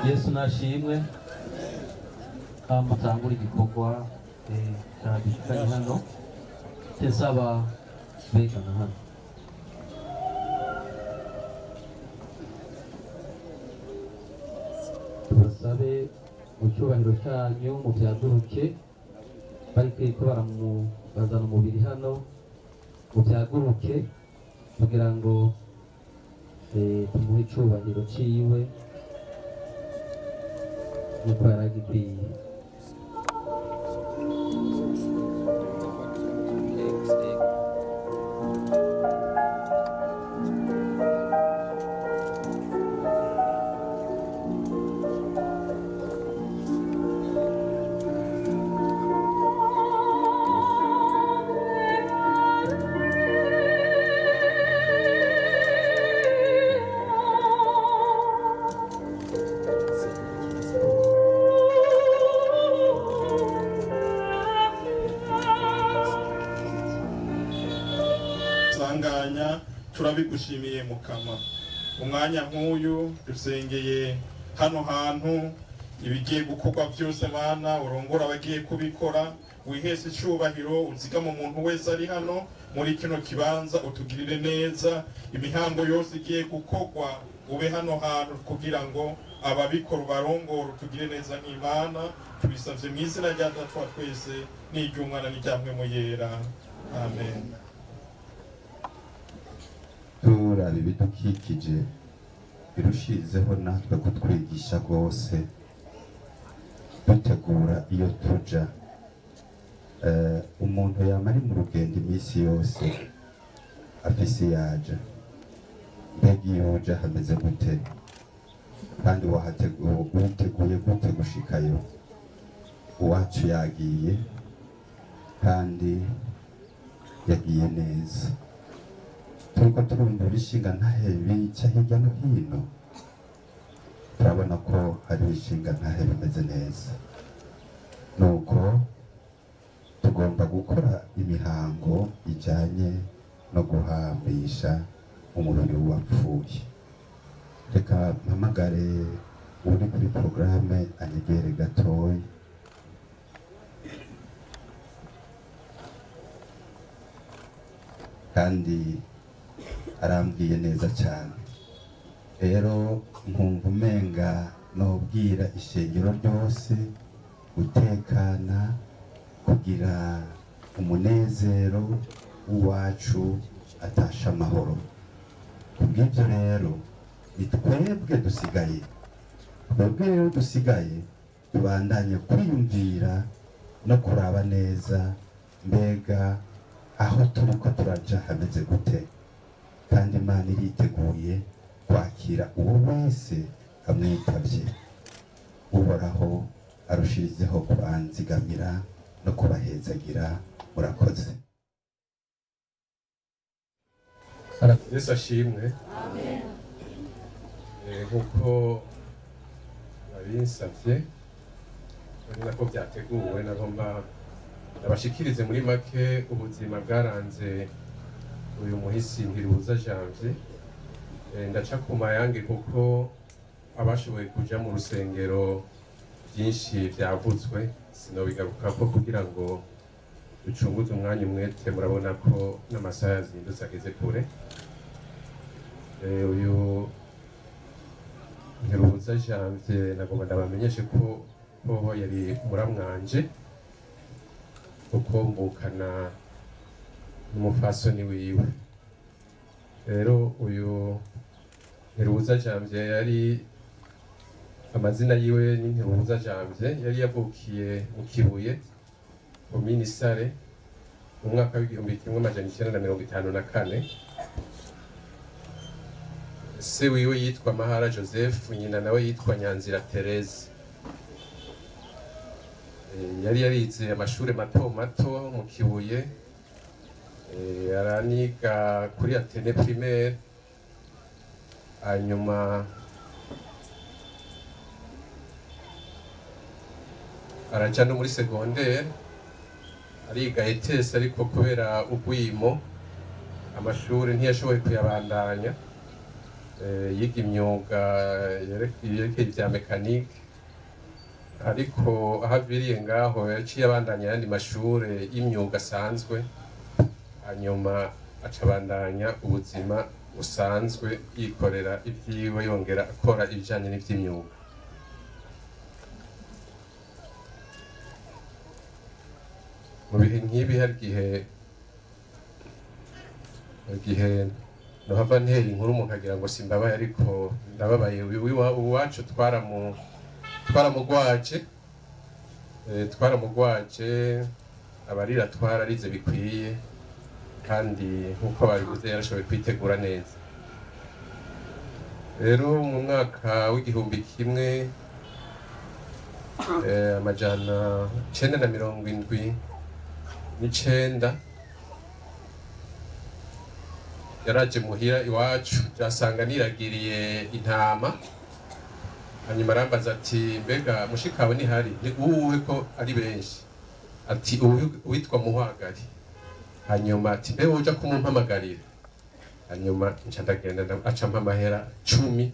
Yesu nashimwe mutangura igikorwa cyadufitanye hano tesaba begana hano tubasabe mu cyubahiro cyanyu mubyaguruke bariko baramubazana umubiri hano mubyaguruke kugira ngo tumuhe icyubahiro ciwe nuko yaragikwiye. turabigushimiye mukama umwanya nk'uyu dusengeye hano hantu ibigiye gukorwa byose mana urongora abagiye kubikora wihese icyubahiro uzigama umuntu wese ari hano muri kino kibanza utugirire neza imihango yose igiye gukorwa ube hano hantu kugira ngo ababikora barongora utugire neza nk'Imana tubisavye mu izina rya Data wa twese n'iry'Umwana n'iryamwe mu yera amen. turaba ibidukikije birushizeho natwe kutwigisha rwose dutegura iyo tuja umuntu yamara mu rugendo iminsi yose afise yaja mbega iyo uja hameze gute kandi witeguye gute gushikayo uwacu yagiye kandi yagiye neza turiko turumva ibishinga ntahe bica hirya no hino turabona ko hari ibishinga ntahe bimeze neza nuko tugomba gukora imihango ijanye no guhambisha umubiri wapfuye. Reka mpamagare uri kuri porogaramu anyegere gatoya. Kandi arambwiye neza cyane rero nkumva umenga nobwira ishengero ryose gutekana kugira umunezero w'iwacu atasha amahoro. Kubw'ibyo rero ni twebwe dusigaye tubandanye kwiyumvira no kuraba neza mbega aho turiko turaja hameze gute kandi Imana iriteguye kwakira uwo wese amwitavye. Uhoraho arushirizeho kubanzigamira no kubahezagira. Murakoze. Yesu ashimwe. Amen. Nkuko babinsavye nako byateguwe nagomba abashikirize muri make ubuzima bwaranze uyu muhisi Ntirubuza Janvier. Ndaca ku mayange kuko abashoboye kuja mu rusengero byinshi byavutswe sinobigarukako kugira ngo ducunguze umwanya umwete. Murabona ko n'amasaha yazindutse ageze kure. Uyu Ntirubuza Janvier nagomba ndabamenyeshe ko yari muramwanje kuko mbukana n'umufasoni wiwe. Rero uyu Ntirubuza Janvier yari amazina yiwe ni Ntirubuza Janvier, yari yavukiye mu Kibuye komini Sare mu mwaka w'1954. Se wiwe yitwa Mahara Joseph, nyina nawe yitwa Nyanzira Therese. Yari yarize amashuri mato mato mu Kibuye, araniga kuri Atene primaire, hanyuma araja no muri secondaire ariga ETS, ariko kubera ugwimo amashuri ntiyashoboye kuyabandanya. yiga imyuga yerekeye ibya mekanike, ariko aho aviriye ngaho yaciye abandanya ayandi mashure y'imyuga asanzwe, hanyuma aca abandanya ubuzima busanzwe yikorera ibyiwe yongera akora ibijanye n'ivy'imyuga. Mu bihe nk'ibi hari igihe nohava ntera inkuru mukagira ngo simbabaye, ariko ndababaye. Iwacu twaramugwaje, abarira twararize bikwiye, kandi nk'uko babivuze yarashoboye kwitegura neza. Rero mu mwaka w'igihumbi kimwe amajana 979 yaraje muhira iwacu, byasanga niragiriye intama, hanyuma arambaza ati mbega mushikawe nihari? Ni uwuwe ko ari benshi? Ati uwitwa Muhwagari. Hanyuma ati mbe woja kumumpamagarira? Hanyuma nca ndagenda aca mpa amahera 10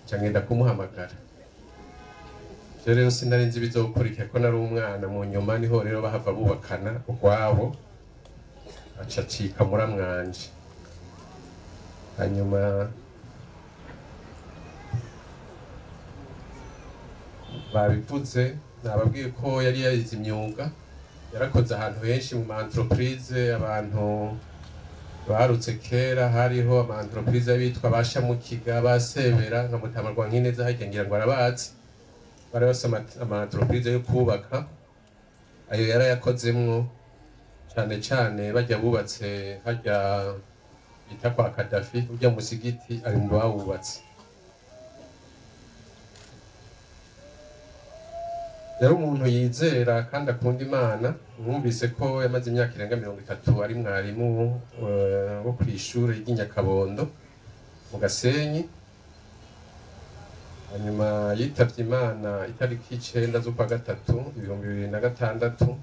nca ngenda kumuhamagara. Rero sinari nzi bizokurikira ko nari umwana. Mu nyuma niho rero bahava bubakana ukwabo, aca acika muramwanje. Hanyuma babivuze, nababwiye ko yari yarize imyuga, yarakoze ahantu henshi mu ma entreprise. Abantu barutse kera hariho ama entreprise bitwa Bashamukiga, Basebera, nka Mutamarwa Nkineza, harya ngira ngo arabazi. Bari bafise ama entreprise yo kubaka, ayo yarayakozemwo cane cane. Bajya bubatse harya bita kwa Kadafi, ujya musigiti ari mu bawubatse. Yari umuntu yizera kandi akunda Imana. Mwumvise ko yamaze imyaka irenga 30 ari mwarimu wo kw'ishure ry'Inyakabondo mu Gasenyi. Hanyuma yitavye Imana itariki 9 z'ukwa gatatu 2006,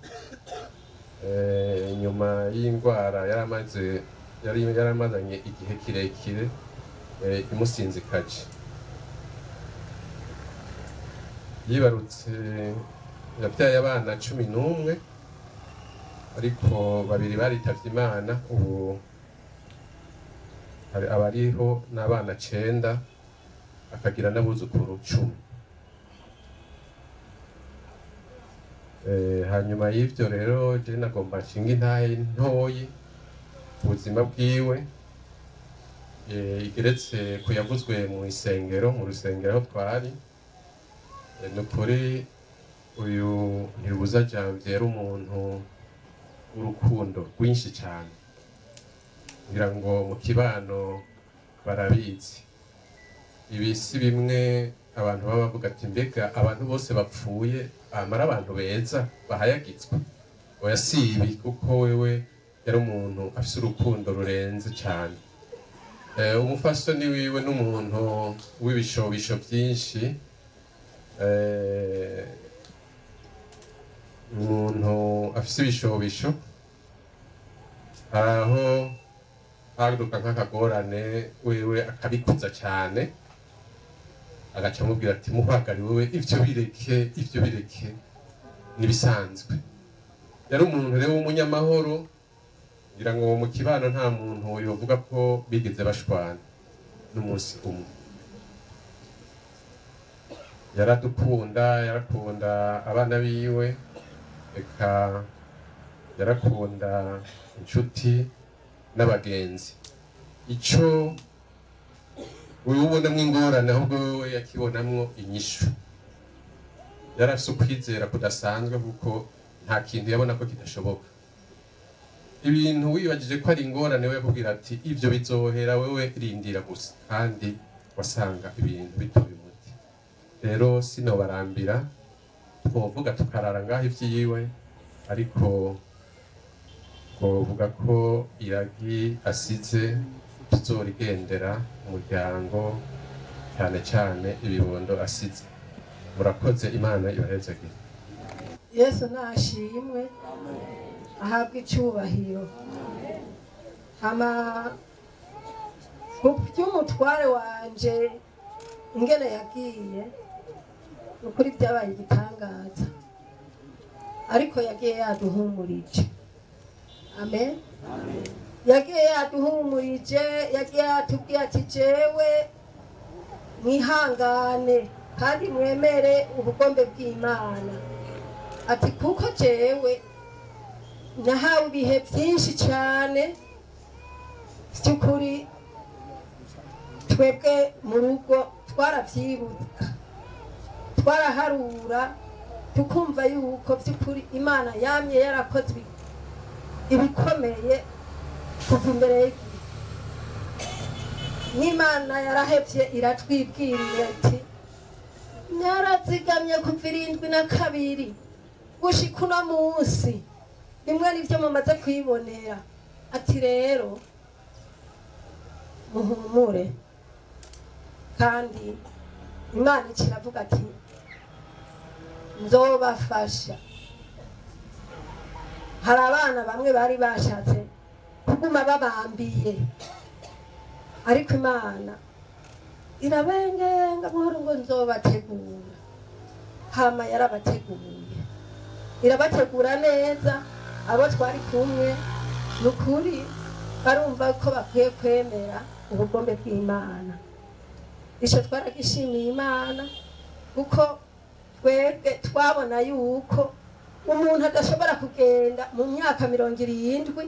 inyuma y'indwara yaramazanye igihe kirekire imusinzikaje. Yibarutse yabyaye abana 11, ariko 2 baritavye Imana. Ubu abariho n'abana 9, akagira n'abuzukuru 10. Hanyuma y'ivyo rero je nagomba nshinga intahe ntoyi ubuzima bwiwe, igeretse kuyavuzwe mu rusengero aho twari. Nukuri uyu Ntirubuza Janvier yari umuntu w'urukundo rwinshi cyane, ngira ngo mu kibano barabizi. Ibi si bimwe abantu baba bavuga ati mbega abantu bose bapfuye amara abantu beza bahayagitswe. Oya, si ibi, kuko wewe yari umuntu afise urukundo rurenze cyane. Umufasoni wiwe n'umuntu w'ibishobisho byinshi, umuntu afise ibishobisho. Aho haduka nk'akagorane wewe akabikuza cyane, agaca amubwira ati Muhwagari wewe ivyo bireke nibisanzwe. Yari umuntu rero w'umunyamahoro, ngira ngo mu kibano nta muntu yovuga ko bigeze bashwana n'umunsi umwe. yarakunda abana biwe, eka yarakunda inshuti n'abagenzi. Ico ubonamwo ingorane ahubwo we yakibonamwo inyishu. Yarafise ukwizera kudasanzwe, kuko nta kintu yabona ko kidashoboka. Ibintu wibagije ko ari ingorane, we yakubwira ati ivyo bizohera, wewe rindira gusa, kandi wasanga ibintu bitoye umuti. Rero sinobarambira, twovuga tukarara ngaho ivyiwe, ariko twovuga ko iragi asize tuzorigendera umuryango, cyane cyane ibibondo asize. Murakoze, Imana ibahezagire. Yesu nashimwe, ahabwe icyubahiro. ku by'umutware wanje ingene yagiye ukuri byabaye igitangaza, ariko yagiye yaduhumurije. Amen. Yagiye yaduhumurije, yagiye yatubwiye ati jewe mwihangane kandi mwemere ubugombe bw'Imana, ati kuko jewe nahawe ibihe byinshi cyane by'ukuri, twebwe mu rugo twarabyibuka, twaraharura tukumva yuko by'ukuri Imana yamye yarakoze ibikomeye kuva imbere y'igihe. N'Imana yarahevye iratwibwirira ati narazigamye kuva 72 gushika uno munsi, bimwe nivyo mumaze kwibonera, ati rero muhumure kandi Imana ikiravuga ati nzobafasha. Hari abana bamwe bari bashatse kuguma babambiye, ariko Imana irabengenga buhoro ngo nzobategura. Hama yarabateguye, irabategura neza. Abo twari kumwe nukuri barumva ko bakwiye kwemera ubugombe bw'Imana. Ico twaragishimiye Imana kuko twebwe twabona yuko umuntu adashobora kugenda mu myaka 70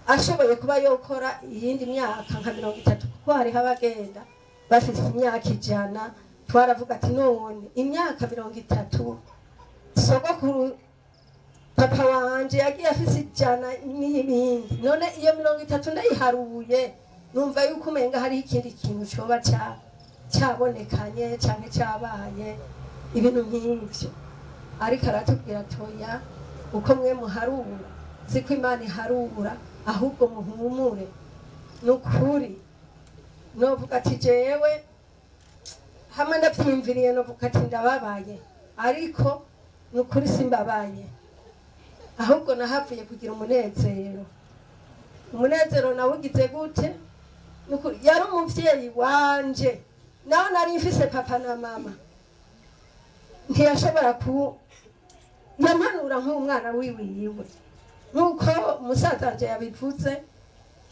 ashoboye kuba yokora iyindi myaka nka 30, kuko hariho abagenda bafite imyaka 100. Twaravuga ati none imyaka 30, sogokuru papa wanje yagiye afise 100 n'ibindi, none iyo 30 ndayiharuye numva yuko umenga hari ikindi kintu coba cyabonekanye cyane cyabaye ibintu nk'ivyo. Ariko aratubwira toya, uko mwe muharura siko Imana iharura, ahubwo muhumure. Nukuri novuga ati jewe hamwe ndavyimviriye, novuga ati ndababaye, ariko nukuri simbabaye, ahubwo nahavuye kugira umunezero. Umunezero nawugize gute? Nukuri yari umuvyeyi wanje, naho nari mfise papa na mama, ntiyashobora yampanura nk'umwana wiwiwe, nk'uko musaza wanje yabivuze.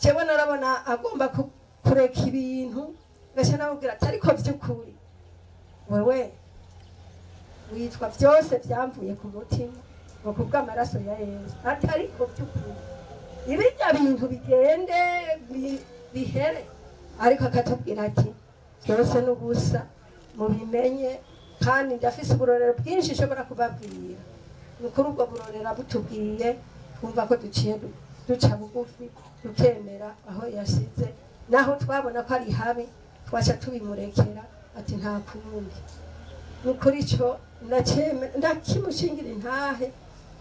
Jewe narabona agomba kureka ibintu, gasha namubwira ati ariko vy'ukuri wewe witwa byose byamvuye ku mutima ngo kubw'amaraso ya Yesu, ati ariko vy'ukuri ibijya bintu bigende bihere. Ariko akatubwira ati byose n'ubusa mubimenye, kandi ndafise uburorero bwinshi nshobora kubabwira. Nukuri ubwo burorero butubwiye twumva ko duciye duca bugufi tukemera aho yasize, naho twabona ko ari habi twaca tubimurekera ati nta kundi. Nukuri cyo ndakimushingira intahe,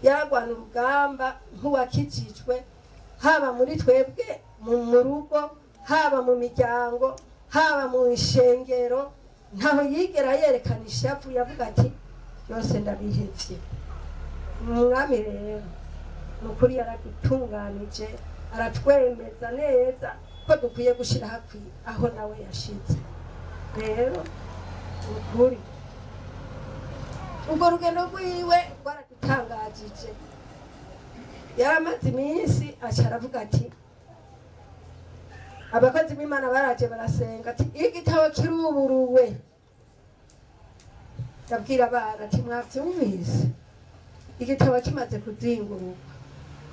yaragwana urugamba nk'uwakijijwe, haba muri twebwe mu rugo, haba mu miryango, haba mu ishengero. Ntaho yigera yerekana ishavu, yavuga ati yose ndabihevye. Umwami rero nukuri yaradutunganije, aratwemeza neza ko dukwiye gushira hakwiye aho nawe yashize. Rero nukuri ubwo rugendo rwiwe rwaradutangajije. Yaramaze iminsi aravuga ati abakozi b'Imana baraje barasenga ati igitabo kiruburuwe. Yabwira abana ati mwavyumvise, igitabo kimaze kuzingururwa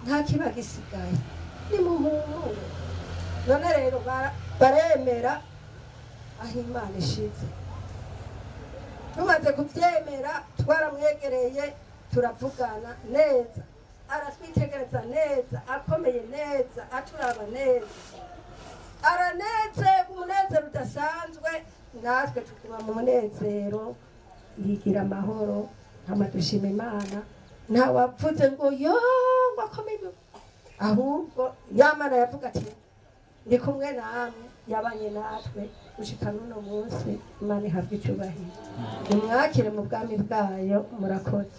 nta kiba gisigaye, nimuhumure. None rero baremera aho Imana ishize. Tumaze kuvyemera twaramwegereye, turavugana neza, aratwitegereza neza, akomeye neza, aturaba neza, araneze umunezero udasanzwe. Natwe tuguma mu munezero, yigira amahoro. Hama dushima Imana, nta wavuze ngo yo ngo akomeye, ahubwo Yamana yavuga ati ndi kumwe namwe, yabanye natwe gushika n'uno munsi. Imana ihabwe icyubahiro, nimwakire mu bwami bwayo. Murakoze.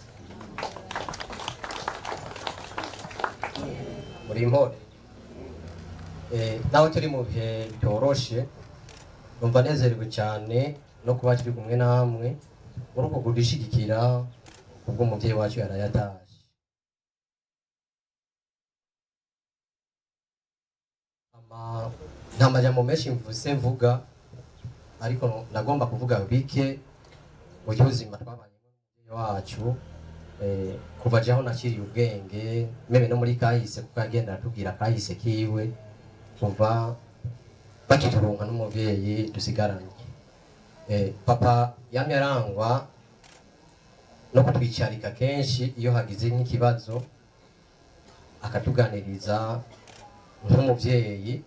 muri impore naho turi mu bihe byoroshe, numva nezerewe cyane no kuba turi kumwe namwe muri uko kudushyigikira ubwo umubyeyi wacu yarayatashye. Nta majambo menshi mvuga ariko nagomba kuvuga bike mu buzima twabanye n'umubyeyi wacu kuva aho nakiriye ubwenge meme no muri kahise kuko agenda atubwira kahise kiwe kuva bakituronka n'umubyeyi dusigaranye. Papa yamye arangwa no kutwicarika kenshi iyo hagize nk'ikibazo akatuganiriza nk'umubyeyi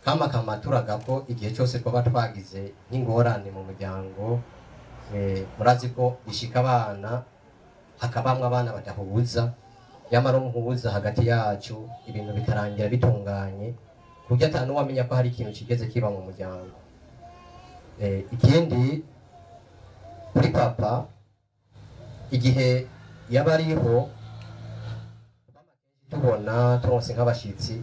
kama akamaturaga ko igihe cyose twaba twagize nk'ingorane mu muryango. Murazi ko ishika abana hakabamwe abana badahuza yamara umuhuza hagati yacu ibintu bikarangira bitunganye kuburyo atanu wamenya ko hari ikintu kigeze kiba mu muryango. Ikindi kuri papa igihe yaba ariho tubona turonse nk'abashitsi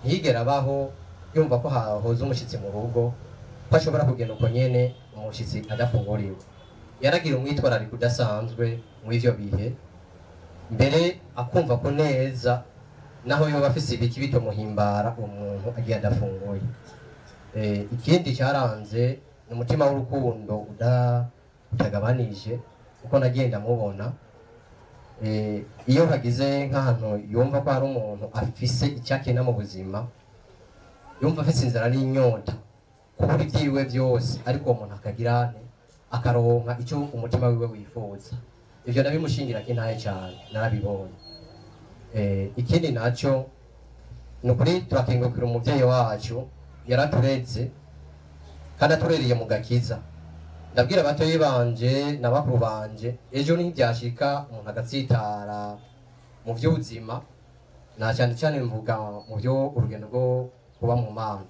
ntiyigera abaho yumva ko hahoze umushitsi mu rugo ko ashobora kugenda uko nyene umushitsi adafunguriwe. Yaragira umwitwarariko udasanzwe mu ivyo bihe mbere akumva ko neza naho yoba afise ibiki bitomuhimbara umuntu agiye adafunguye. Ikindi cyaranze ni umutima w'urukundo utagabanije uko nagenda mubona. Iyo hagize nk'ahantu yumva ko hari umuntu afise icyakena mu buzima yumva afise inzara n'inyota kubura ibyiwe byose ariko uwo muntu akagirane akaronka icyo umutima wiwe wifuza. Ivyo nabimushingira kintaye cyane narabibonye. Ikindi naco ni ukuri turakengukira umuvyeyi wacu yaraturetse kandi atureriye mu gakiza. Ndabwira abatoyi banje na bakuru banje ejo ntibyashika umuntu agatsitara mu by'ubuzima na cyane cyane mvuga mu byo urugendo rwo kuba mu Mana.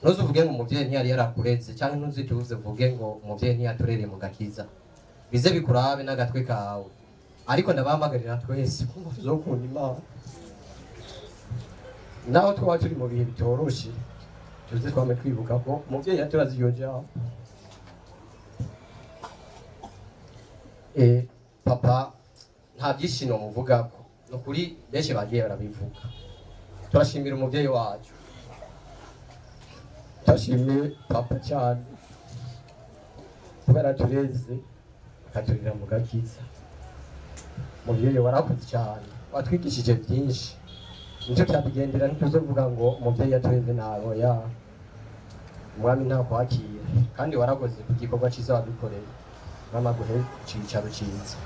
Ntuzuvuge ngo umuvyeyi ntiyari yarakuretse cyangwa ntuzituze uvuge ngo umuvyeyi ntiyaturereye mu gakiza. Bize bikurabe n'agatwe kawe ariko ndabahamagarira twese kumva tuzokunda Imana naho twaba turi mu bihe bitoroshe tuze twame twibuka ko umuvyeyi yaturaze iyo jambo. Papa nta byishimo muvuga ko no kuri benshi bagiye barabivuga. Turashimira umuvyeyi wacu, turashimiye papa cyane kubera tureze akaturira mu gakiza. Umuvyeyi warakoze cyane watwigishije byinshi nicyo cyabigendera ntituzovuga ngo umuvyeyi yatureze nabo ya umwami nta kwakira kandi warakoze ku gikorwa cyiza wadukoreye n'amaguhe cyicaro cyiza.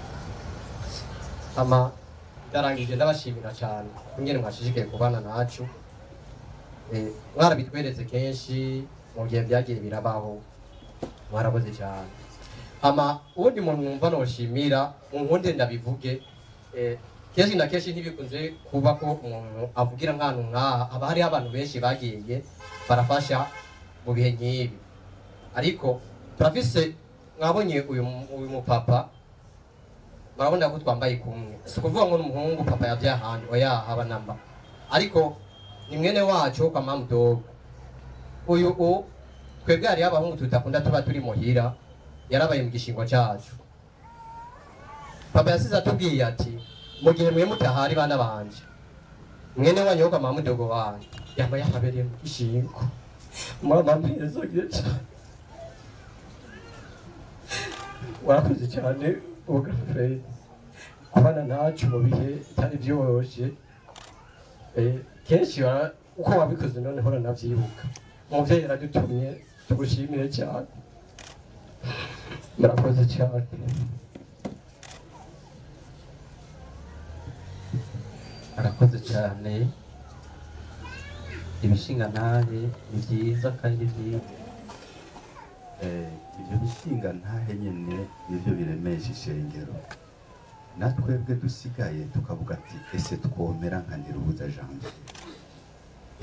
Darangije ndabashimira cyane ingene mwashishikaye kubana nacu. Mwarabitweretse kenshi mu gihe byagiye birabaho mwarakoze cyane. Ubundi muntu numva noshimira unkunde ndabivuge kenshi na kenshi ntibikunze kuba ko umuntu avugira nk'ahantu nk'aha haba hariho abantu benshi bagiye barafasha mu bihe nk'ibi ariko turafise mwabonye uyu mupapa murabona ko twambaye kumwe si ukuvuga ngo n'umuhungu papa yabyaye ahandi oya haba namba ariko ni mwene wacu kwa mama dogo. Uyu twebwe hariho abahungu tudakunda tuba turi muhira yarabaye mu gishingo cyacu. Papa yasize atubwiye ati mu gihe mwe mutahari bana banje mwene wanyu kwa mama dogo wanyu yaba yahabereye mu gishingo mama mwiza gica warakoze cyane ugafe kubana nacu mu bihe bitari byoroshye. Kenshi uko wabikoze none hora navyibuka umuvyeyi yaradutumye tugushimire cyane murakoze cyane. arakoze cyane. Ibishinga ntahe ni byiza kandi byiza. Ibyo bishinga ntahe nyene nivyo biremesha ishengero. Natwebwe dusigaye tukavuga ati ese twomera nka Ndirubuza Janvier,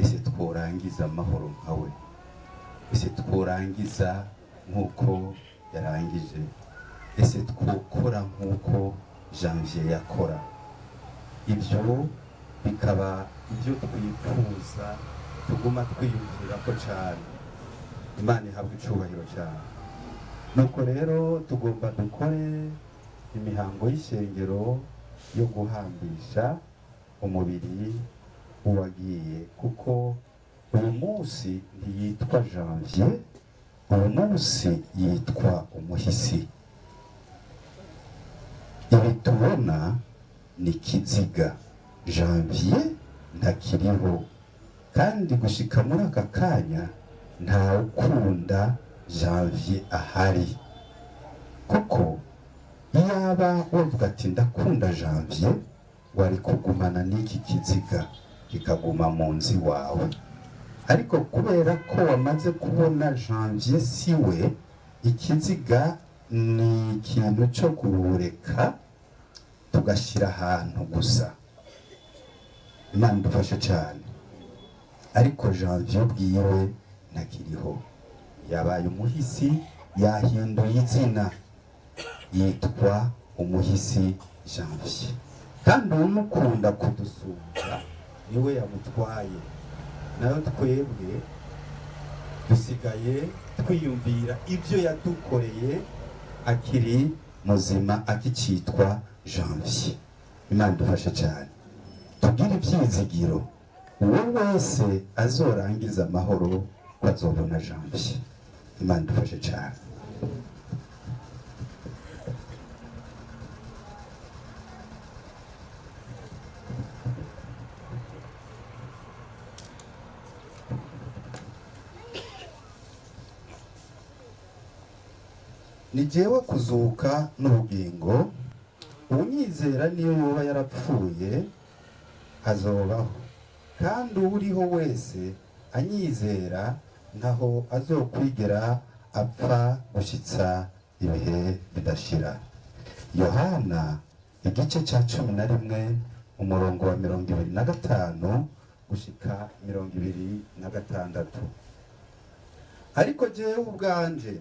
ese tworangiza amahoro nkawe, ese tworangiza nk'uko yarangije, ese twokora nk'uko Janvier yakora. Ibyo bikaba ibyo twifuza tuguma twiyumvira ko cyane. Imana ihabwa icubahiro cyane. Nuko rero tugomba dukore imihango y'ishengero yo guhambisha umubiri uwagiye, kuko uyu munsi ntiyitwa Janvier, uyu munsi yitwa umuhisi. Ibi tubona ni kiziga, Janvier ntakiriho, kandi gushika muri aka kanya nta ukunda Janvier ahari. Kuko iyaba wavuga ati ndakunda Janvier, wari kugumana n'iki kiziga kikaguma mu nzi wawe. Ariko kubera ko wamaze kubona Janvier siwe, ikiziga ni ikintu cyo kureka tugashyira ahantu gusa. Imana idufashe cyane. Ariko Janvier ubwiwe ntakiriho, yabaye umuhisi, yahinduye izina, yitwa umuhisi Janvier. Kandi umukunda kudusumba niwe yamutwaye. Nayo twebwe dusigaye twiyumvira ibyo yadukoreye akiri muzima, akicitwa Janvier. Imana idufashe cyane. Tugire ibyizigiro, uwo wese azorangiza amahoro ko azobona Janvier. Imana idufashe cyane. Ni jewe kuzuka n'ubugingo, unyizera niyo yoba yarapfuye azobaho, kandi uriho wese anyizera ntaho azokwigera apfa gushitsa ibihe bidashira. Yohana igice cya 11 umurongo wa 25 gushika 26. Ariko jewe ubwanje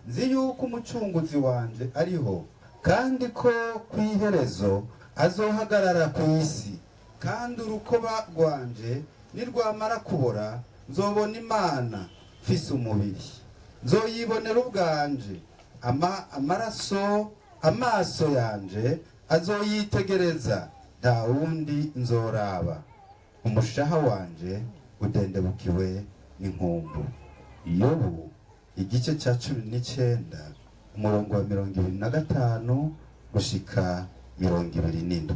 nzi yuko umucunguzi wanje ariho, kandi ko kw'iherezo azohagarara ku isi, kandi urukoba rwanje nirwamara kubora nzobona Imana mfise umubiri, nzoyibonera ubwanje, amaso yanje azoyitegereza, nta wundi nzoraba. Umushaha wanje udendebukiwe n'inkumbu. Yobu igice cya 19 umurongo wa 25 gushika 27.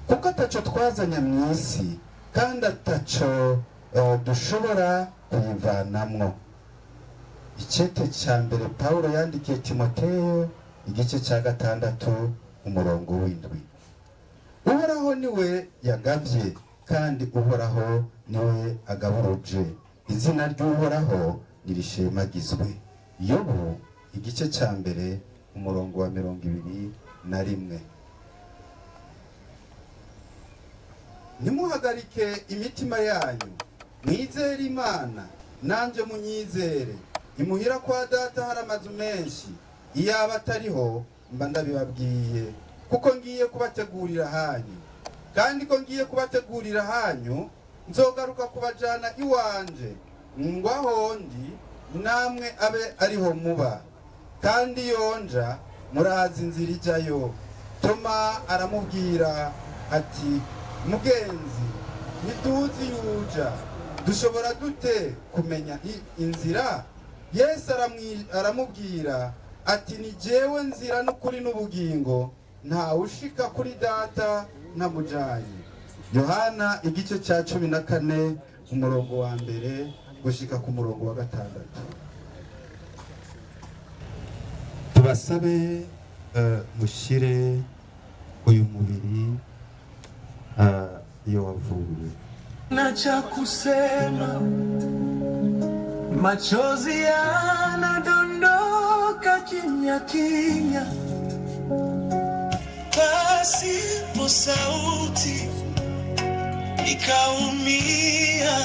Kuko ataco twazanya mu isi, kandi ataco dushobora kuyivanamwo. Icete cya mbere Paulo yandikiye Timoteyo igice cya 6 umurongo w'7. Uhoraho niwe yagavye, kandi Uhoraho niwe agaburuje. Izina ry'Uhoraho nirishemagizwe. Yobu igice cya mbere umurongo wa 21. Nimuhagarike imitima yanyu, mwizere Imana, nanje munyizere. Imuhira kwa data hari amazu menshi, iyaba atariho mba ndabibabwiye. Kuko ngiye kubategurira hanyu, kandi ko ngiye kubategurira hanyu, nzogaruka kubajana iwanje, ngwaho ndi namwe abe ariho muba. Kandi yonja murazi inzira ijyayo. Toma aramubwira ati, mugenzi, ntituzi yuja, dushobora dute kumenya inzira? Yesu aramubwira ati, ni jewe nzira n'ukuri n'ubugingo, nta ushika kuri data ntamujanye. Yohana igice cya 14 umurongo wa 1 gushika ku murongo wa 6. Tubasabe mushire uyu mubiri iyo wavuye. Na cha kusema, machozi yanadondoka kimya kimya, pasipo sauti, ikaumia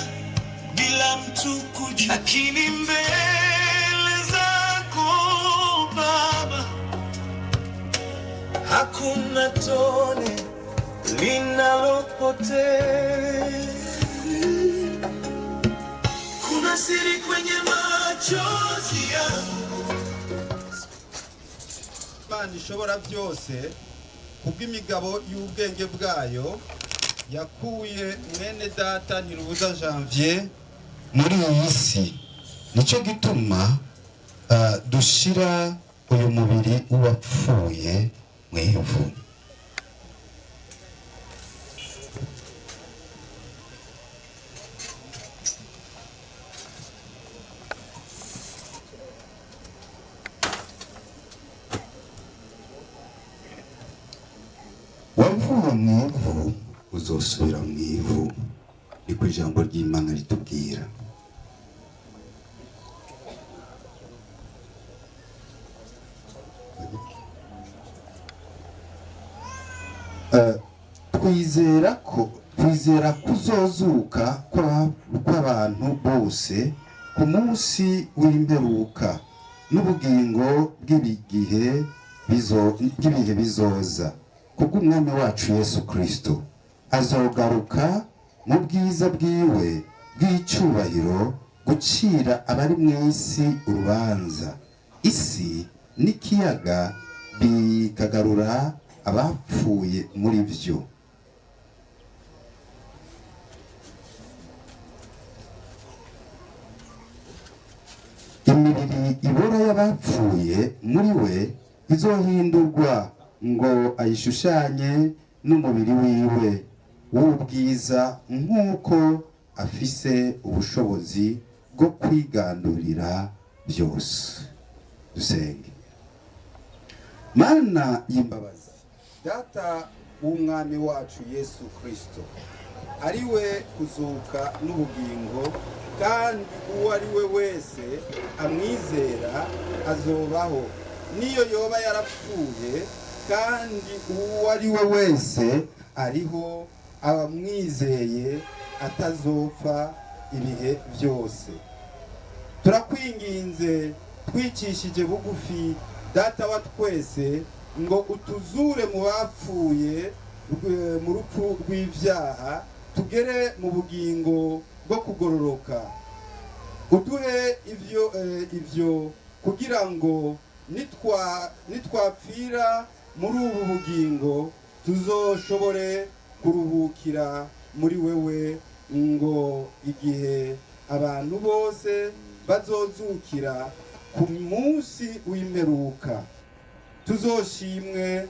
bila mtu kujua. Lakini mbele zako Baba hakuna tone linalopotea. Kuna siri kwenye maji machozi yangu. Imana ishobora byose kubw'imigabo y'ubwenge bwayo yakuye mwene data Ntirubuza Janvier muri iyi si. Nicyo gituma dushira uyu mubiri w'uwapfuye mu ivu. Wavuye mu ivu uzosubira mu ivu, niko ijambo ry'Imana ritubwira. twizera kuzozuka kw'abantu bose ku munsi w'imperuka n'ubugingo bw'ibihe bizoza kubw'umwami wacu Yesu Kristo. Azogaruka mu bwiza bwiwe bw'icyubahiro gucira abari mu isi urubanza. Isi n'ikiyaga bikagarura abapfuye muri byo. Imibiri ibora y'abapfuye muri we izohindurwa ngo ayishushanye n'umubiri wiwe w'ubwiza, nk'uko afise ubushobozi bwo kwigandurira byose. Dusenge. Mana y'imbabazi, data w'umwami wacu Yesu Kristo, ari we kuzuka n'ubugingo, kandi uwo ari we wese amwizera azobaho niyo yoba yarapfuye, kandi uwo ari we wese ariho abamwizeye atazopfa ibihe byose. Turakwinginze twicishije bugufi data wa twese, ngo utuzure mu bapfuye mu rupfu rw'ibyaha, tugere mu bugingo bwo kugororoka. Uduhe ivyo kugira ngo nitwapfira muri ubu bugingo tuzoshobore kuruhukira muri wewe, ngo igihe abantu bose bazozukira ku munsi w'imperuka tuzoshimwe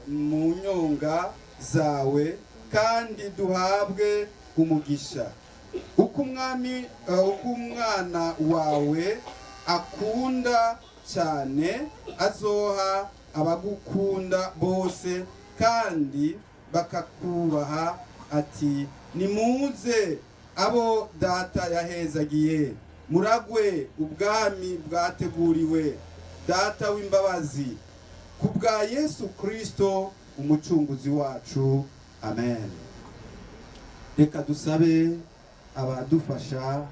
mu nyonga zawe, kandi duhabwe umugisha uko umwana wawe akunda cyane azoha abagukunda bose kandi bakakubaha, ati nimuze abo data yahezagiye, muragwe ubwami bwateguriwe data w'imbabazi, kubwa Yesu Kristo umucunguzi wacu. Amen. Reka dusabe abadufasha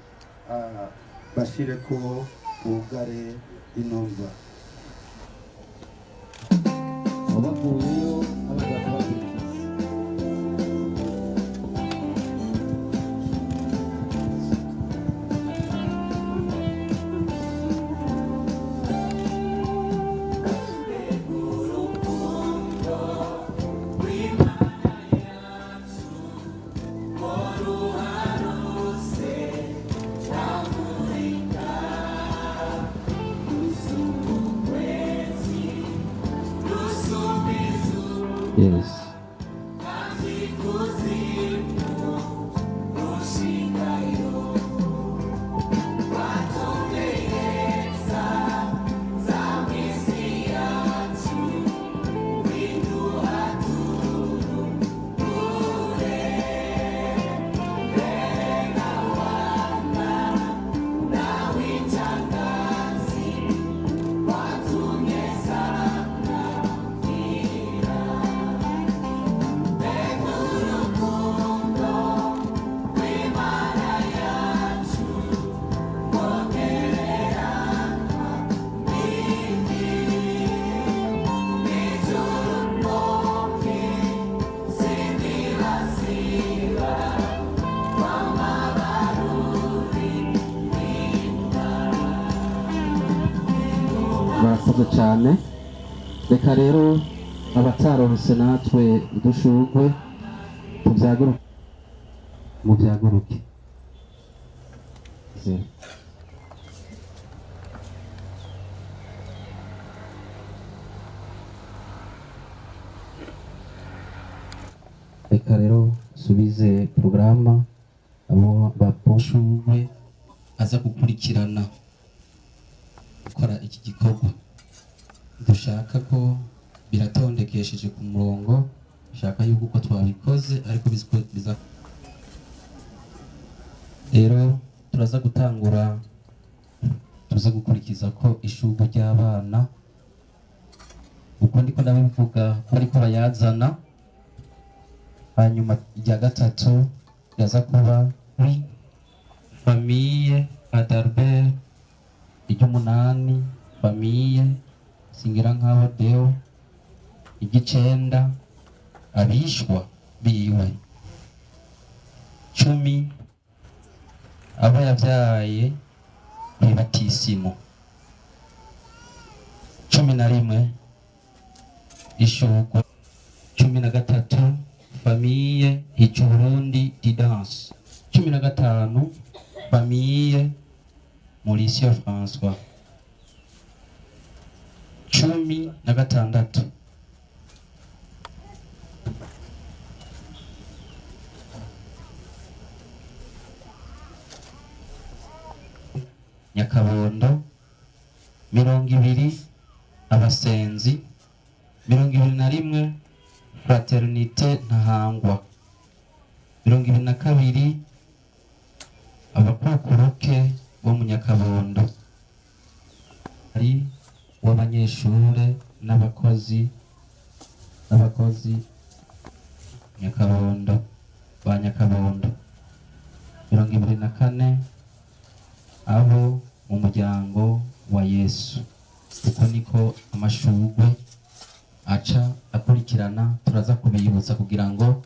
bashire ko bugare inomba. Yes. murakoze cyane. Reka rero abataronse natwe udushurwe tubyaguruke mu byaguruke. Reka rero subize porogaramu abo baposhurwe aza gukurikirana gukora iki gikorwa. Dushaka ko biratondekesheje ku murongo, dushaka yuko uko twabikoze ariko biza rero turaza gutangura, tuza gukurikiza ko ishurwe ry'abana uko ndiko ndabivuga ko ariko bayazana. Hanyuma irya gatatu yaza kuba famille Adalbert, iry'umunani famille Singirankabo Deo, iry'icenda abishwa biwe 10 abo yavyaye kwibatisimo 11 ishurwe 13 famille Hicuburundi Didance 15 famille Mauricio François 16 Nyakabondo 20 abasenzi 21 Fraternité Ntahangwa 22 abakukuruke bo mu Nyakabondo ari w'abanyeshure n'abakozi Nyakabondo ba Nyakabondo 24 abo mu muryango wa Yesu. Uko niko amashurwe aca akurikirana, turaza kubiyibutsa kugira ngo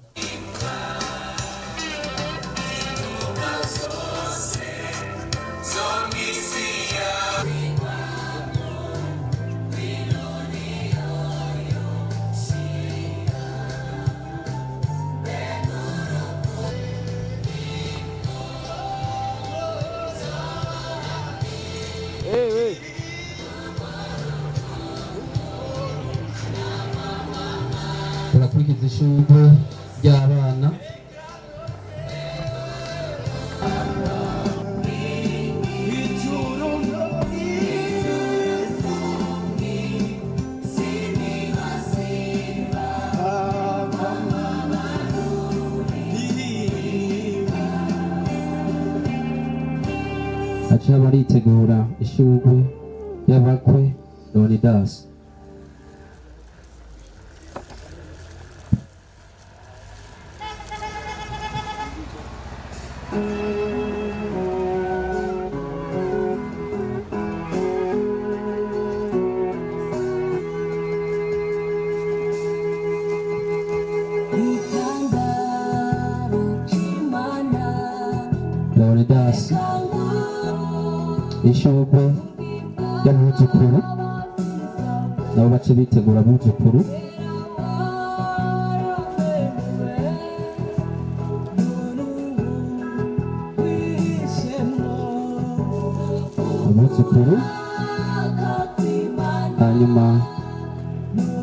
turakurikiza ishurwe ry'abana. Aca baritegura ishurwe y'abakwe Leonidas. Leonidas ishurwe y'abuzukuru nabo bace bitegura abuzukuru. Hanyuma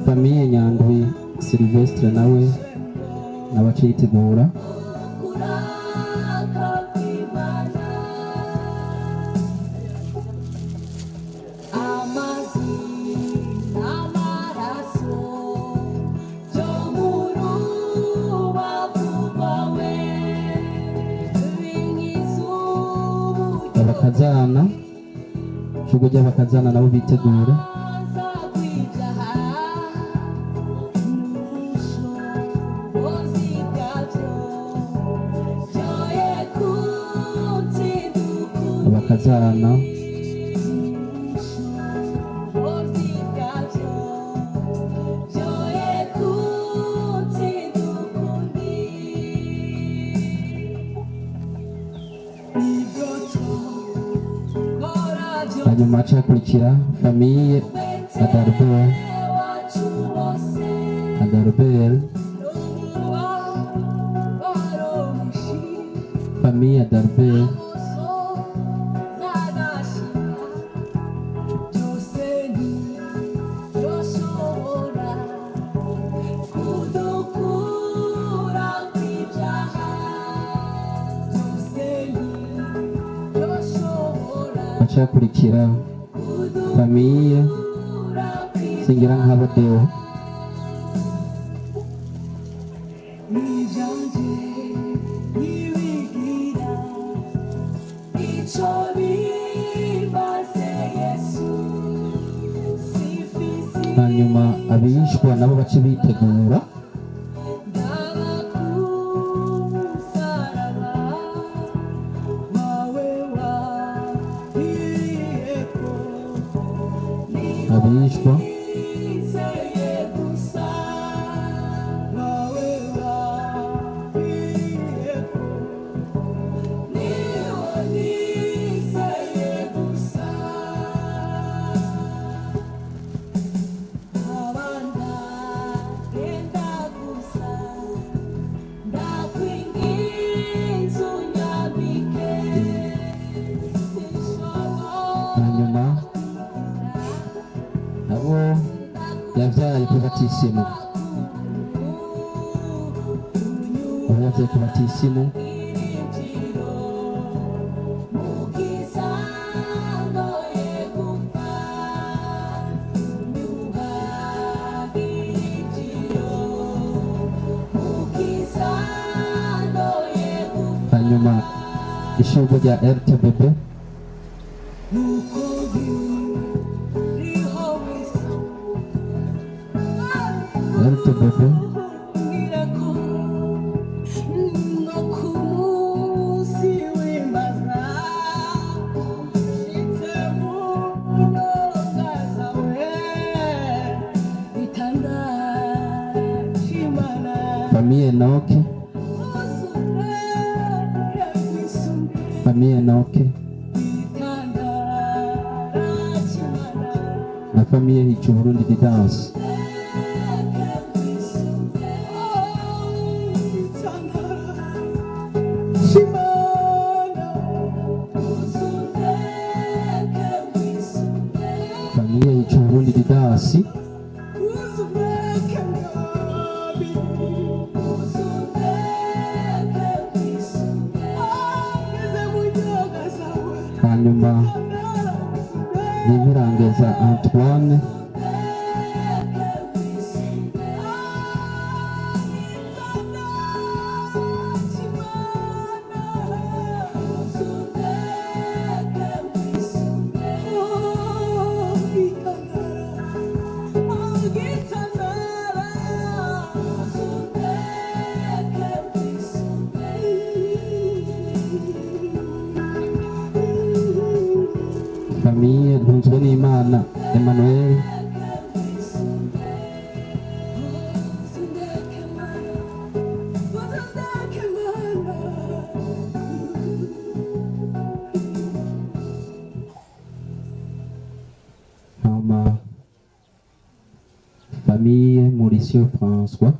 famille Nyandwi Sylvestre nawe nabace yitegura. Abakazana ishurwe ry'abakazana nabo bitegura. Abakazana hanyuma haca hakurikira famille Adalbert, Adalbert, famille Adalbert, hacakurikira famille Singirankabo Deo, hanyuma abishwa nabo bace bitegura abishwa hanyuma abo yavyaye ku batisimu, abo yavyaye ku batisimu hanyuma ishurwe rya RTBB RTBB famille Enoke, famille Enoke na famille Hicu Burundi Didance, famille Hicu Burundi Didance hanyuma Nibirangeza Antoine famille Ntunzwenimana Emmanuel hama famille Mauricio François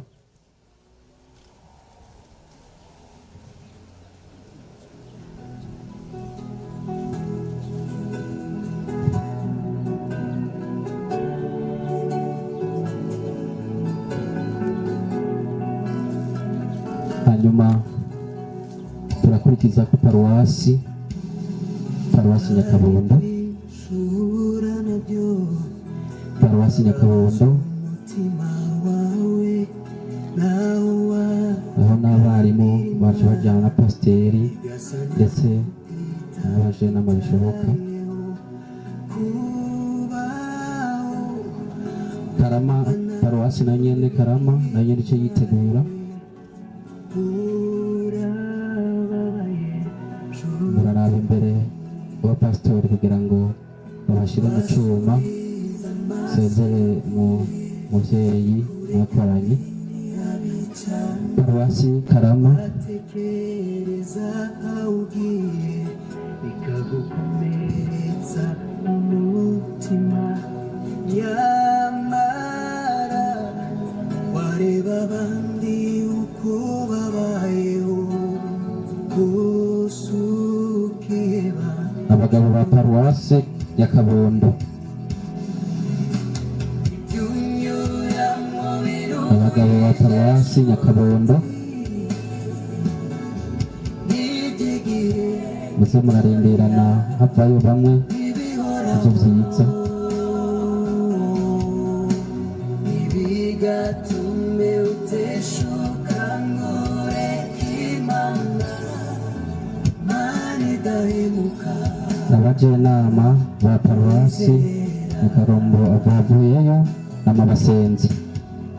hanyuma turakurikiza ku paruwasi Nyakabondo, paruwasi Nyakabondo aho n'abarimu baje bajyana na pasiteri ndetse n'abaje n'amabishoboka. Karama paruwasi na nyene Karama na nyene icyo yitegura muraraba imbere wa pastori kugira ngo babashire mu cyuma sezere mu muvyeyi mwakoranye. Paruwasi Karama tekereza augiye ikagukomeretsa umutima ya abagabo ba paruwase Nyakabondo, abagabo ba paruwasi Nyakabondo, muze murarenderana havayo bamwe ivyo vyiza. Ibigatume uteshuka ngoreka Imana, Mana idahemuka. Abajenama ba paruwasi Mukarombo abavuyeyo n'amabasenzi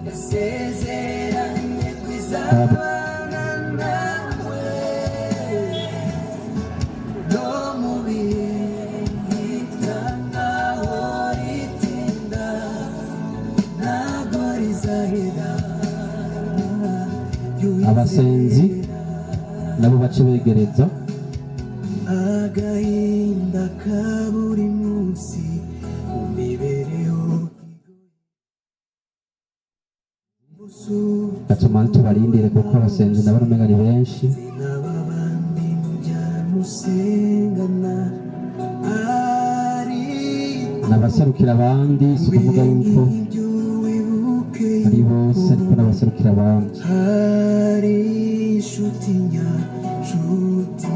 Yasezeranye kwizabana nawe no mu bihe nkaho ritinda ntago rizahera. abasenzi nabo bace begereza Agahinda ka buri munsi mu mibereho gatuma tubarindire kuko abasenzi nabo n'umenga ni benshi. n'abandi mujya musengana N'abaserukira abandi si ukuvuga yuko ibyo wibuke ari bose ariko n'abaserukira abandi. hari inshuti nyanshuti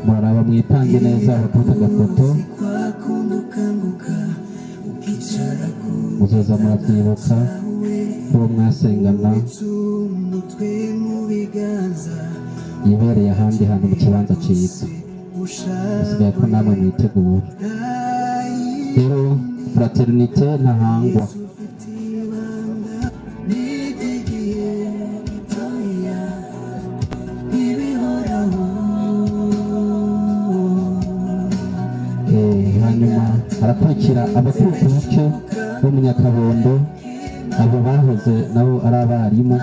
Muraraba mwitange neza abafata agafoto kwakunda ukanguka ukicara ku muzoza muravyibuka uwo mwasengana umutwe mu biganza yibereye ahandi hantu mu kibanza ciza. Hasigaye ko namwe mwitegura. Rero fraternite ntahangwa. Hanyuma harakurikira abakukuruke bo mu Nyakabondo, abo bahoze nabo ari abarimu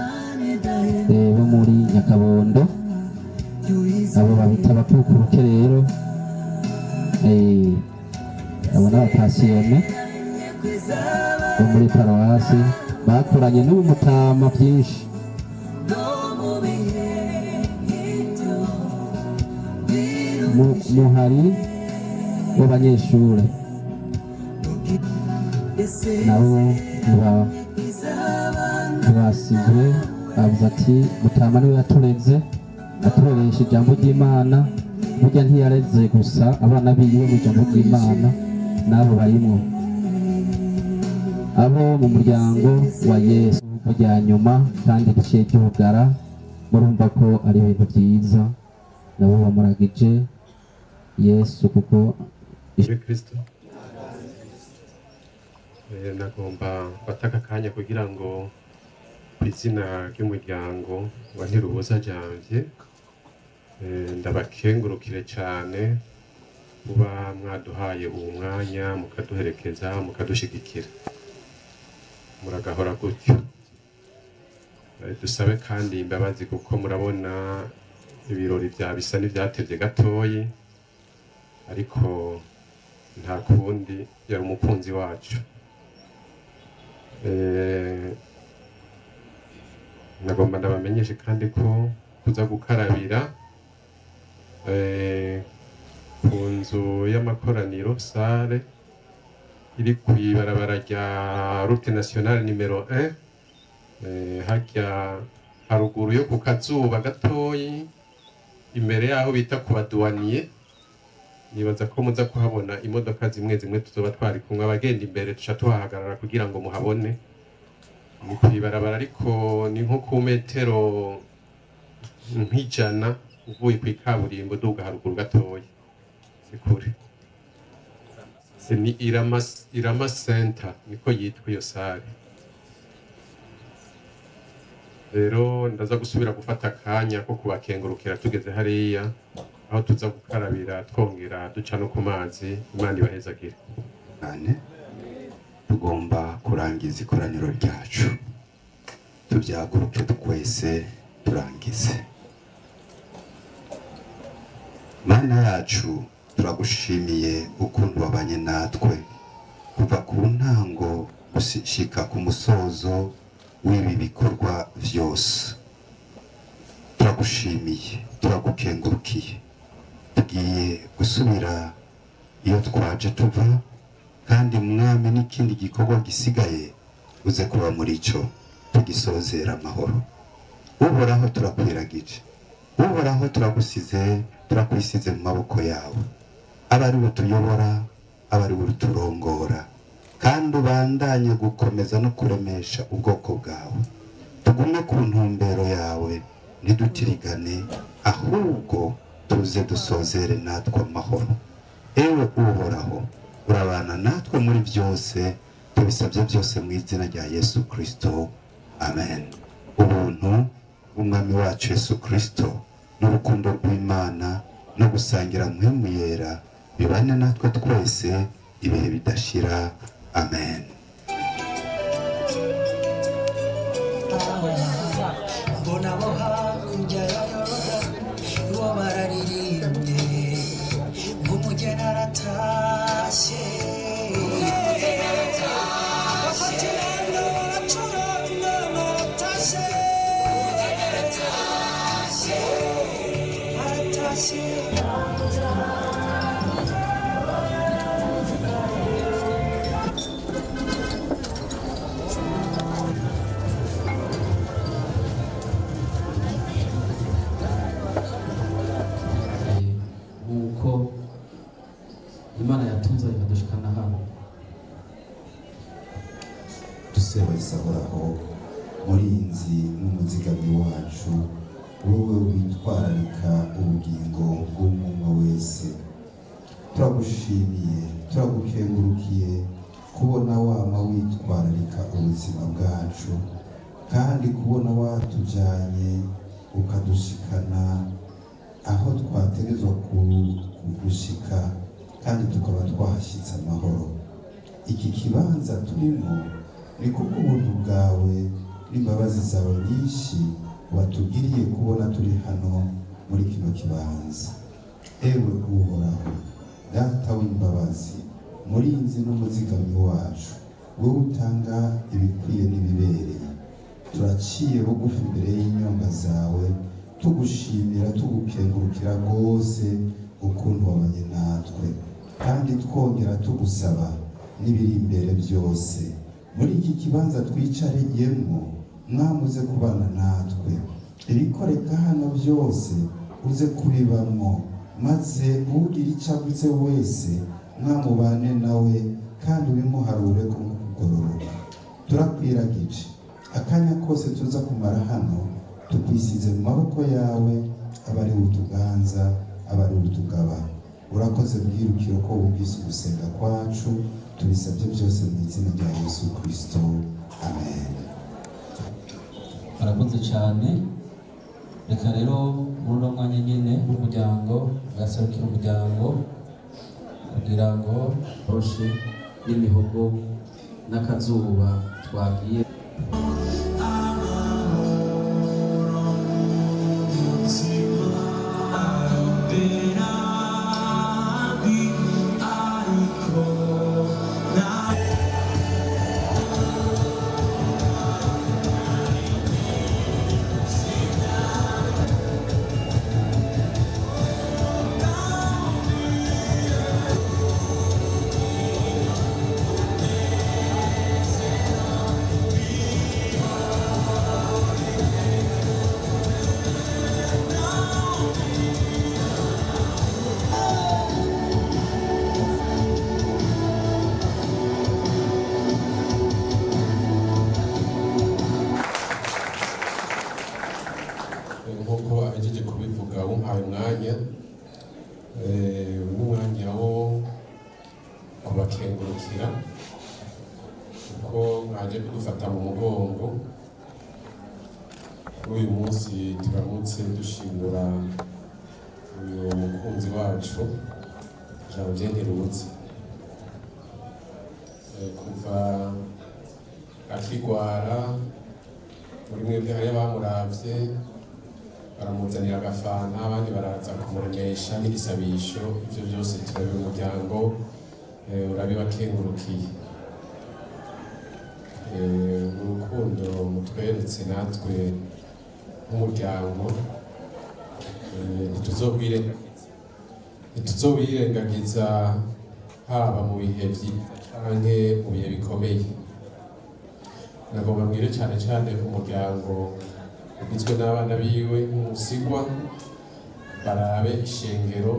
bo muri Nyakabondo, abo babita abakukuruke. Rero abo n'abapasiyone bo muri paruwasi bakoranye n'ubumutama byinshi. Muhari w'abanyeshure nabo ntibasizwe, bavuze ati mutama niwe yatureze aturoresha ijambo ry'Imana, burya ntiyareze gusa abana biwe mu ijambo ry'Imana, n'abo barimwo abo mu muryango wa Yesu rya nyuma kandi riciye ry'ubugara. Murumva ko ari ibintu byiza, nabo bamuragije Yesu kuko Kristo. Nagomba bataka akanya kugira ngo ku izina ry'umuryango wa Ntirubuza Janvier ndabakengurukire cyane kuba mwaduhaye uwo mwanya mukaduherekeza mukadushigikira, muragahora gutyo. Dusabe kandi imbabazi kuko murabona ibirori bisa n'ibyatevye gatoyi, ariko nta kundi yari umukunzi wacu. Nagomba ndabamenyeshe kandi ko kuza gukarabira ku nzu y'amakoraniro sale iri kw'ibarabara rya route nationale numero 1 hajya haruguru yo ku kazuba gatoyi imbere yaho bita ku baduwaniye. Nibaza ko muza kuhabona imodoka zimwe zimwe tuzoba twari kumwe, abagenda imbere tuca tuhahagarara kugira ngo muhabone. Ni kw'ibarabara ariko ni nko ku metero nk'ijana uvuye kw'ikaburimbo duga haruguru gatoya, si kure. Ni Irama Center niko yitwa iyo sare. Rero ndaza gusubira gufata akanya ko kubakengurukira tugeze hariya aho tuza gukarabira twongera duca no ku mazi. Imana ibahezagire. Tugomba kurangiza ikoraniro ryacu, tubyaguruke twese turangize. Mana yacu, turagushimiye ukuntu wabanye natwe kuva ku ntango gushika ku musozo w'ibi bikorwa vyose. Turagushimiye, turagukengurukiye tugiye gusubira iyo twaje tuva, kandi mwami n'ikindi gikorwa gisigaye uze kuba muri cyo tugisozera amahoro. Uhoraho turakwiragije, uhoraho turagusize, turakwisize mu maboko yawe, aba ari utuyobora, aba ari uturongora, kandi ubandanye gukomeza no kuremesha ubwoko bwawe. Tugume ku ntumbero yawe, ntidutirigane, ahubwo tuze dusozere natwe amahoro. Ewe uhoraho, urabana natwe muri byose, tubisabye byose mu izina rya Yesu Kristo, amen. Ubuntu bw'umwami wacu Yesu Kristo n'urukundo rw'Imana no gusangira mpwemu yera bibane natwe twese ibihe bidashira, amen. mbona abo hakurya ya Yorodani bo bararirimbye nk'umugeni aratashye nk'uko Imana yatunze ikadushikana hano. Dusebeza Uhoraho, murinzi n'umuzigami wacu, wowe witwararika ubugingo bw'umuntu wese. Turagushimiye, turagukengurukiye kubona wama witwararika ubuzima bwacu, kandi kubona watujanye ukadushikana aho twategezwa kugushika, kandi tukaba twahashyitse amahoro. Iki kibanza turimo ni kubw'ubuntu bwawe n'imbabazi zawe nyinshi watugiriye kubona turi hano muri kino kibanza. Ewe uhoraho, data w'imbabazi, murinzi n'umuzigami wacu, wowe utanga ibikwiye n'ibibereye, turaciye bugufi imbere y'inyonga zawe, tugushimira tugukengurukira rwose ukuntu wabanye natwe, kandi twongera tugusaba n'ibiri imbere byose muri iki kibanza twicariyemo, mwamuze kubana natwe, ibikoreka hano byose uze kubibamo, maze ugira icyo agutse wese mwamubane nawe, kandi ubimuharure ko kugororoka. Turakwiragije akanya kose tuza kumara hano, tukwisize mu maboko yawe, abari utuganza, abari utugaba. Urakoze bwirukiro ko wumvise gusenga kwacu, tubisabye byose mu izina rya Yesu Kristo, amen. Arakoze cyane. Reka rero muri uno mwanya nyine w'umuryango baserukira umuryango kugira ngo roshe n'imihogo n'akazuba twagiye umwanya wo kubakengurukira kuko mwaje kudufata mu mugongo. Kuri uyu munsi turamutse dushimura uyu mukunzi wacu Janvier Ntirutse, kuva akigwara muri mwebwe hari abamuravye baramuzanira agafanta, abandi baraza kumuremesha n'igisabisho. Ivyo byose turabe umuryango urabibakengurukiye. Urukundo mutweretse natwe nk'umuryango ntituzobwirengagiza, ntituzobirengagiza haba mu bihe byiza canke mu bihe bikomeye. Nagomba mbwire cyane cyane umuryango ugizwe n'abana biwe nk'umusigwa, barabe ishengero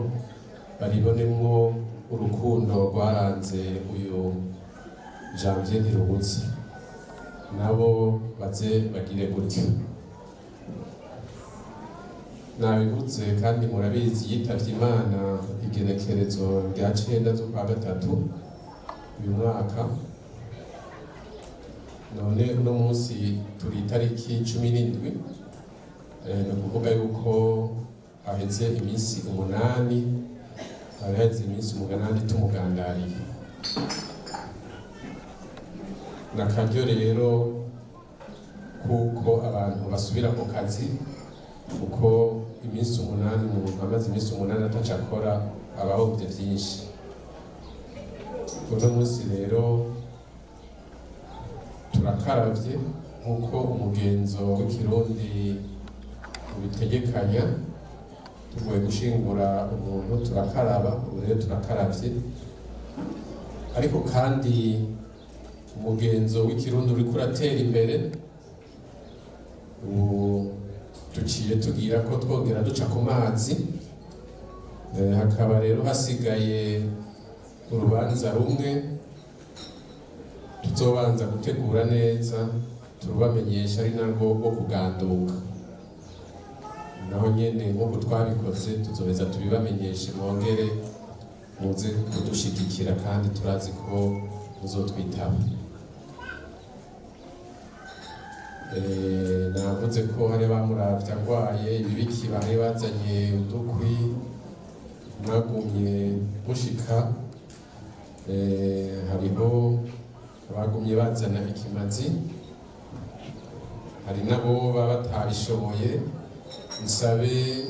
baribonemwo urukundo rwaranze uyu Janvier Ntirubuza, nabo baze bagire gutyo. Nabivuze kandi murabizi, yitavye Imana igenekerezo rya 9 z'ukwa gatatu uyu mwaka. None uno munsi turi itariki 17, ni ukuvuga yuko haheze iminsi 8, haheze iminsi 8 tumugandariye. Nakaryo rero kuko abantu basubira mu kazi, kuko iminsi 8 umuntu amaze iminsi 8 ataca akora abahovye vyinshi. Uno munsi rero turakaravye nk'uko umugenzo w'ikirundi ubitegekanya. Tuvuye gushingura umuntu turakaraba, ubu rero turakaravye. Ariko kandi umugenzo w'ikirundi uriko uratera imbere, ubu tuciye tugira ko twongera duca ku mazi. Hakaba rero hasigaye urubanza rumwe tuzobanza gutegura neza, turubamenyesha ari narwo rwo kuganduka. Naho nyene nk'uko twabikoze tuzoheza tubibamenyeshe, mwongere muze kudushigikira kandi turazi ko muzotwitaba. Navuze ko hari bamuravye agwaye ibibiki, bari bazanye udukwi, mwagumye mushika. Hariho abagumye bazana ikimazi, hari nabo baba batabishoboye. Nsabe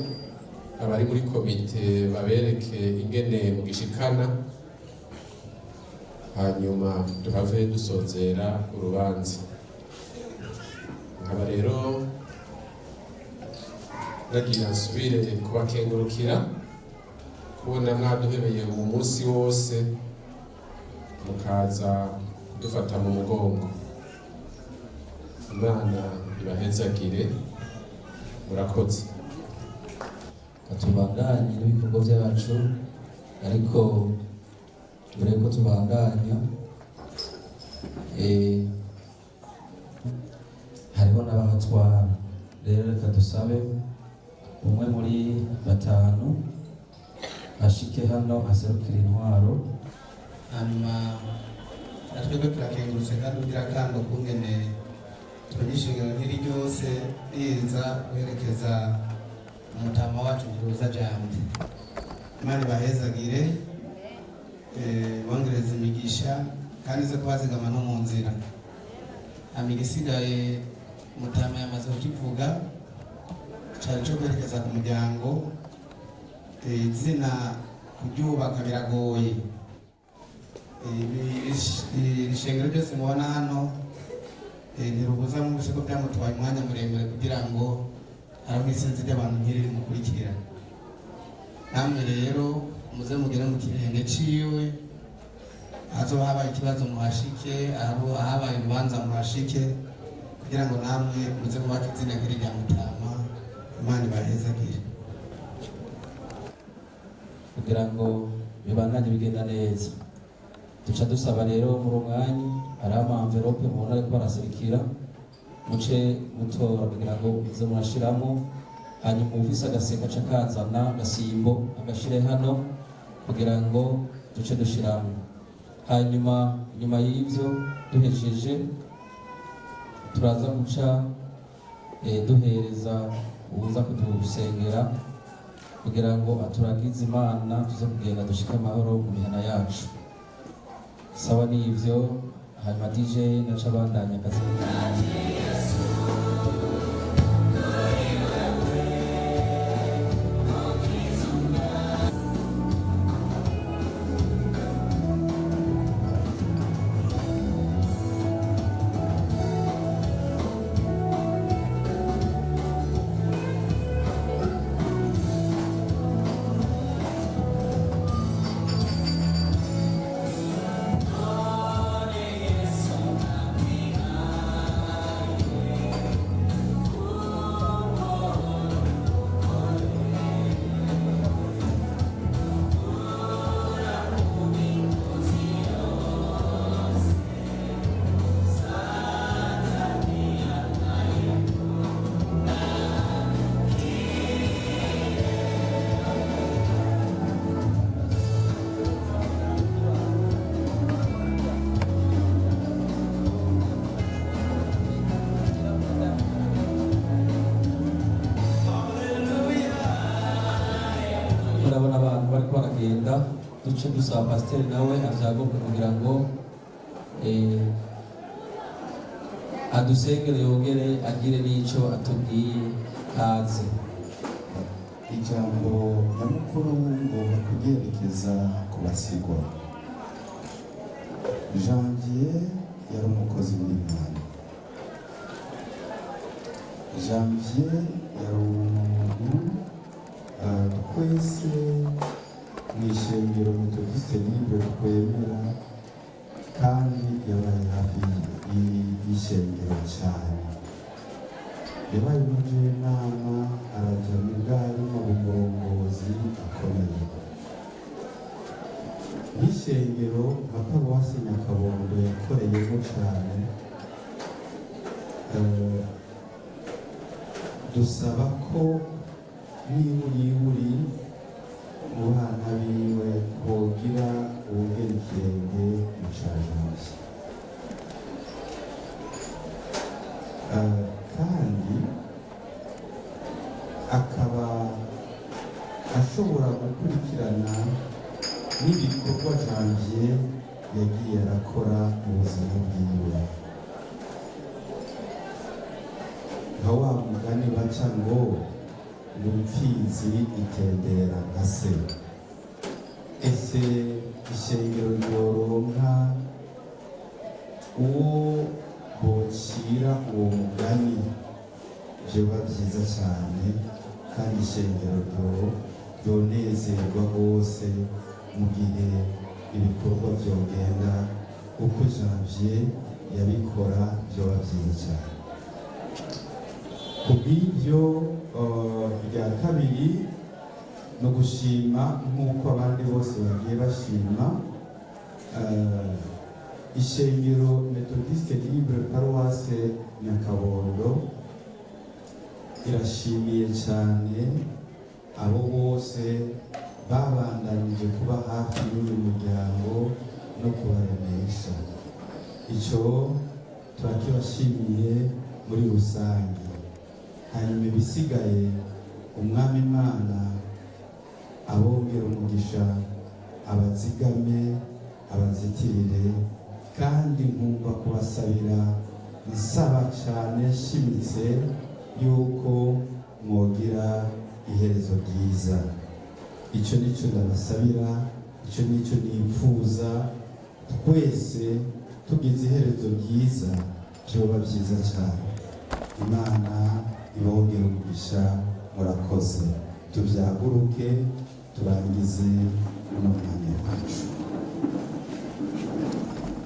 abari muri komite babereke ingene mugishikana, hanyuma tuhave dusozera urubanza. Nkaba rero nagira nsubire kubakengurukira kubona mwaduhebeye uwo munsi wose mukaza kudufata mu mugongo. Imana ibahezagire, murakoze. Tubandanye n'ibikorwa byacu, ariko mbere yuko tubandanya hariho n'abahatwara. Rero reka dusabe umwe muri batanu ashike hano aserukira intwaro. Hanyuma natwebwe turakengurutse kandi ugira kandi ukungene twigishingiro nk'iri ryose riza guherekeza umutama wacu Ntirubuza Janvier. Imana ibahezagire, bongereza imigisha kandi ze kubazigama no mu nzira. Amiga isigaye umutama yamaze kukivuga, cari co guherekeza ku muryango. Izina kuryubaka biragoye. Iri shengero ryose mubona hano Ntirubuza mwumvise ko byamutwaye umwanya muremure kugira ngo haraho isinzi ry'abantu nk'iri rimukurikira. Namwe rero muze mugere mu kirenge ciwe, azoba habaye ikibazo muhashike, ahabaye urubanza muhashike, kugira ngo namwe muze mubake izina nk'iri rya mutama. Imana ibahezagire. Kugira ngo bibandanye bigenda neza, duca dusaba rero muri umwanya hari ama-envelope mubona ariko barasirikira, muce mutora kugira ngo muze murashiramo. Hanyuma ufise agaseka aca kazana agasimbo agashire hano kugira ngo duce dushiramo. Hanyuma nyuma y'ivyo duhejeje turaza guca duhereza uza kudusengera kugira ngo aturagize Imana tuze kugenda dushike amahoro mu mihana yacu. Sawa n'ivyo, hanyuma DJ naca bandanya akazi. baragenda duce dusaba pasiteri nawe avyagombwe kugira ngo adusengere yongere agire n'ico atubwiye kaze. Ijambo nyamukuru ngomba kuryerekeza ku basigwa. Janvier yari umukozi w'Imana. Janvier yari umuntu twese mu ishengero Methodiste Libre twemera, kandi yabaye hafi y'ishengero cyane. Yabaye umujyanama, araja mu bwari mu burongozi akomeye. N'ishengero nka Paruwasi Nyakabondo yakoreyemo cyane. Dusaba ko niburi mu bana biwe bogira uwugera ikirenge mu ca Janvier. Kandi akaba ashobora gukurikirana n'ibikorwa Janvier yagiye arakora mu buzima bwiwe. Nka wa mugani baca ngo n'umupfizi itendera nka se. Ese ishengero ryoronka uwo bocira uwo mugani, vyoba vyiza cyane, kandi ishengero ryonezerwa rwose mu gihe ibikorwa vyogenda uko Janvier yabikora, vyoba vyiza cyane. Kubw'ivyo rya kabiri no gushima nk'uko abandi bose bagiye bashima, ishengero Methodiste Libre Paruwase Nyakabondo irashimiye cyane abo bose babandanije kuba hafi y'uyu muryango no kubaremesha. Ico turakibashimiye muri rusange. Hanyuma ibisigaye umwami Imana abongera umugisha, abazigame, abazitirire, kandi nkumva kubasabira nsaba cyane shimitse yuko mwogira iherezo ryiza. Icyo nicyo ndabasabira, icyo nicyo nifuza. Twese tugize iherezo ryiza byoba byiza cyane. Imana ibongera umugisha, murakoze. Tubyaguruke turangize uno mwanya wacu.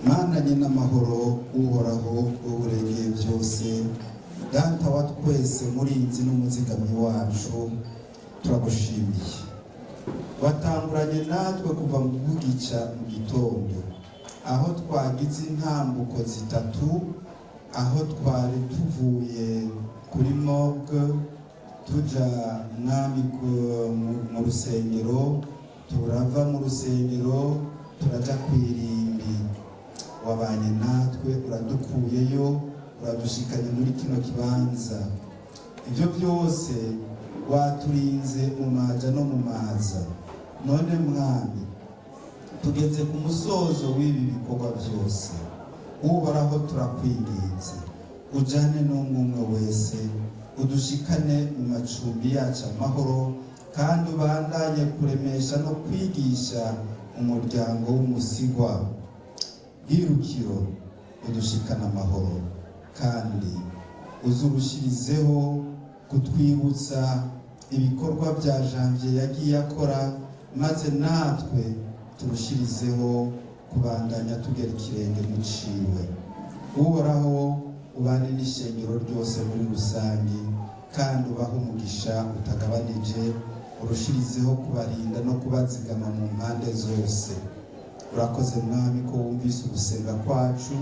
Mana nyina amahoro, uhoraho uburengeye byose, data wa twese, murinzi n'umuzigamyi wacu, turagushimiye. Watanguranye natwe kuva mu bugica mu gitondo, aho twagize intambuko zitatu, aho twari tuvuye kuri morgue tuja mwami mu rusengero, turava mu rusengero turaja kwirimbi. Wabanye natwe, uradukuyeyo, uradushikanye muri kino kibanza. Ibyo byose waturinze mu maja no mu maza. None mwami, tugeze ku musozo w'ibi bikorwa byose. Uhoraho turakwinginze, ujane n'umwe wese, udushikane mu macumbi yacu amahoro, kandi ubandanye kuremesha no kwigisha umuryango w'umusigwa. Bwirukiro udushikana amahoro, kandi uzurushirizeho kutwibutsa ibikorwa bya Janvier yagiye akora, maze natwe turushirizeho kubandanya tugera ikirenge mu ciwe. Uhoraho ubane n'ishengero ryose muri rusange, kandi ubahe umugisha utagabanije, urushirizeho kubarinda no kubazigama mu mpande zose. Urakoze mwami ko wumvise ugusenga kwacu,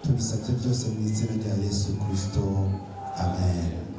tubisabye byose mu izina rya Yesu Kristo, amen.